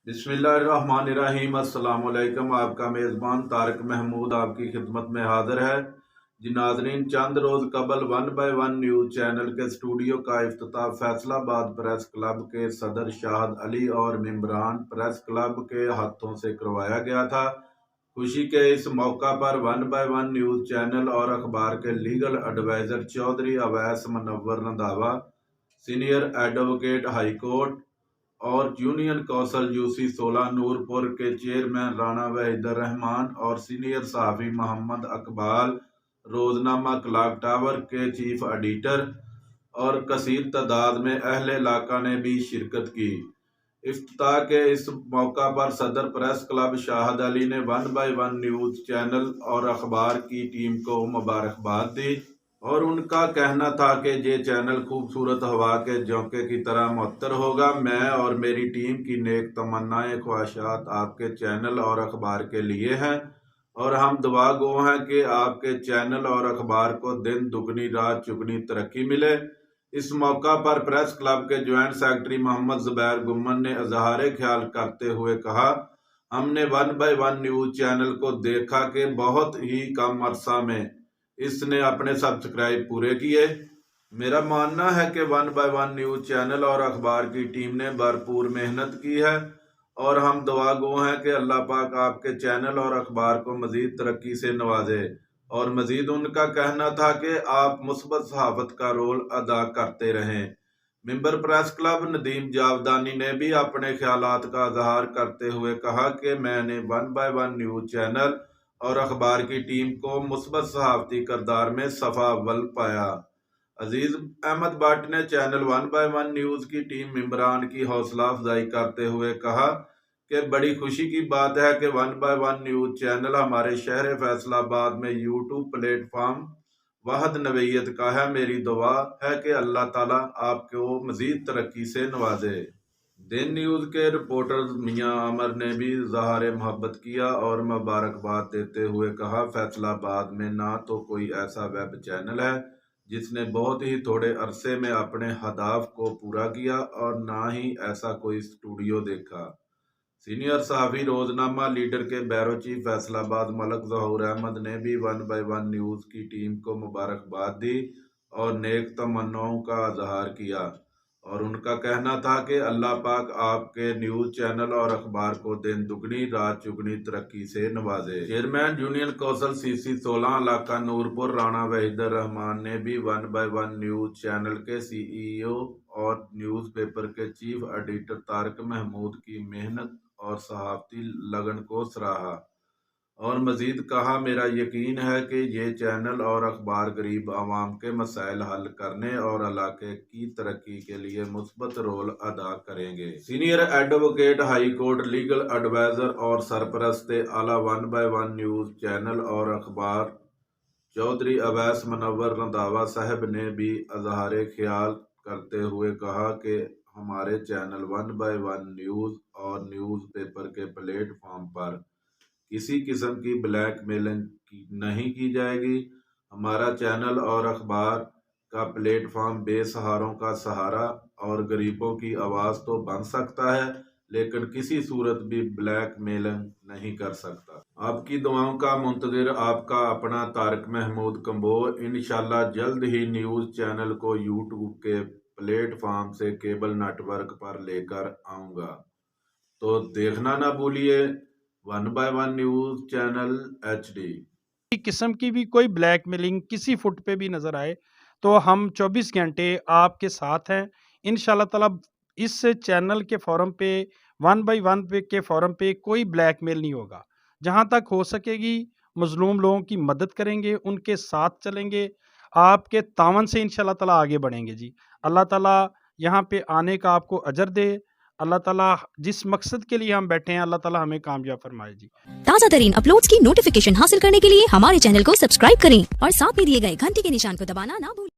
बिस्मिल्लाहिर्रहमानिर्रहीम। अस्सलाम वालेकुम। आपका मेज़बान तारिक महमूद आपकी खिदमत में हाजिर है। जी नाज़रीन, चंद रोज़ कबल 1 बाय 1 न्यूज़ चैनल के स्टूडियो का इफ्तिताह फैसलाबाद प्रेस क्लब के सदर शाहद अली और मेंबरान प्रेस क्लब के हाथों से करवाया गया था। खुशी के इस मौका पर 1 बाय 1 न्यूज़ चैनल और अखबार के legal adviser Chaudhry Awais Munawar Randhawa, senior advocate high court और यूनियन कौंसल यूसी 16 नूरपुर के चेयरमैन राणा वहीदुर रहमान और सीनियर सहाफ़ी मोहम्मद अकबाल, रोजनामा क्लॉक टावर के चीफ एडिटर और कसीर तादाद में अहले इलाका ने भी शिरकत की। इफ्तिताह के इस मौका पर सदर प्रेस क्लब शाहद अली ने 1 बाय 1 न्यूज़ चैनल और अखबार की टीम को मुबारकबाद दी और उनका कहना था कि ये चैनल खूबसूरत हवा के झोंके की तरह मुअत्तर होगा। मैं और मेरी टीम की नेक तमन्नाएं ख्वाहिशात आपके चैनल और अखबार के लिए हैं और हम दुआ गो हैं कि आपके चैनल और अखबार को दिन दुगनी रात चुगनी तरक्की मिले। इस मौका पर प्रेस क्लब के ज्वाइंट सेक्रेटरी मोहम्मद जुबैर गुम्मन ने इजहार ख्याल करते हुए कहा, हमने 1 बाय 1 न्यूज़ चैनल को देखा कि बहुत ही कम अरसा में इसने अपने सब्सक्राइब पूरे किए। मेरा मानना है कि 1 बाय 1 न्यूज़ चैनल और अखबार की टीम ने भरपूर मेहनत की है और हम दुआ गो हैं कि अल्लाह पाक आपके चैनल और अखबार को मज़ीद तरक्की से नवाजे। और मज़ीद उनका कहना था कि आप मुस्बत सहाफ़त का रोल अदा करते रहें। मेंबर प्रेस क्लब नदीम जावदानी ने भी अपने ख्यालात का इजहार करते हुए कहा कि मैंने 1 बाय 1 न्यूज़ चैनल और अखबार की टीम को मुस्बत सहाफ़ती किरदार में सफ़ा अव्वल पाया। अजीज अहमद भट्ट ने चैनल 1 बाय 1 न्यूज़ की टीम मेंबरान की हौसला अफजाई करते हुए कहा कि बड़ी खुशी की बात है कि 1 बाय 1 न्यूज़ चैनल हमारे शहर फैसलाबाद में यूट्यूब प्लेटफॉर्म वहद नवैयत का है। मेरी दुआ है कि अल्लाह ताला आपको मज़ीद तरक्की से नवाजे। दिन न्यूज़ के रिपोर्टर मियां आमर ने भी इज़हार मोहब्बत किया और मुबारकबाद देते हुए कहा, फैसलाबाद में ना तो कोई ऐसा वेब चैनल है जिसने बहुत ही थोड़े अरसे में अपने हदाफ को पूरा किया और ना ही ऐसा कोई स्टूडियो देखा। सीनियर सहाफ़ी रोजनामा लीडर के बैरो चीफ फैसलाबाद मलक ज़हूर अहमद ने भी 1 बाय 1 न्यूज़ की टीम को मुबारकबाद दी और नेक तमन्नाओं का इजहार किया और उनका कहना था कि अल्लाह पाक आपके न्यूज़ चैनल और अखबार को दिन दुगनी रात चुगनी तरक्की से नवाजे। चेयरमैन यूनियन कौंसल सीसी 16 इलाका नूरपुर राणा वहीदुर रहमान ने भी 1 बाय 1 न्यूज़ चैनल के सीईओ और न्यूज़पेपर के चीफ एडिटर तारिक महमूद की मेहनत और सहाफ़ती लगन को सराहा और मज़ीद कहा, मेरा यकीन है कि ये चैनल और अखबार गरीब आवाम के मसाइल हल करने और इलाके की तरक्की के लिए मुस्बत रोल अदा करेंगे। Senior advocate high court legal adviser और सरपरस्त आला 1 बाय 1 न्यूज़ चैनल और अखबार चौधरी अवैस मुनव्वर रंधावा साहब ने भी इजहार ख्याल करते हुए कहा कि हमारे चैनल 1 बाय 1 न्यूज़ और न्यूज़पेपर के प्लेटफॉर्म पर किसी किस्म की ब्लैक मेलिंग नहीं की जाएगी। हमारा चैनल और अखबार का प्लेटफॉर्म बेसहारों का सहारा और गरीबों की आवाज़ तो बन सकता है, लेकिन किसी सूरत भी ब्लैक मेलिंग नहीं कर सकता। आपकी दुआओं का मुंतज़िर आपका अपना तारिक महमूद कंबोज। इंशाल्लाह जल्द ही न्यूज़ चैनल को यूट्यूब के प्लेटफॉर्म से केबल नेटवर्क पर लेकर आऊँगा, तो देखना ना भूलिए 1 बाय 1 न्यूज़ चैनल HD। किस्म की भी कोई ब्लैकमेलिंग किसी फुट पे भी नजर आए तो हम 24 घंटे आपके साथ हैं इंशाल्लाह ताला। इस चैनल के फोरम पे 1 बाय 1 के फोरम पे कोई ब्लैकमेल नहीं होगा। जहां तक हो सकेगी मजलूम लोगों की मदद करेंगे, उनके साथ चलेंगे, आपके तावन से इंशाल्लाह ताला आगे बढ़ेंगे जी। अल्लाह ताला यहाँ पे आने का आपको अजर दे। अल्लाह ताला जिस मकसद के लिए हम बैठे हैं अल्लाह ताला हमें कामयाब फरमाए जी। ताज़ा तरीन अपलोड्स की नोटिफिकेशन हासिल करने के लिए हमारे चैनल को सब्सक्राइब करें और साथ में दिए गए घंटी के निशान को दबाना ना भूलें।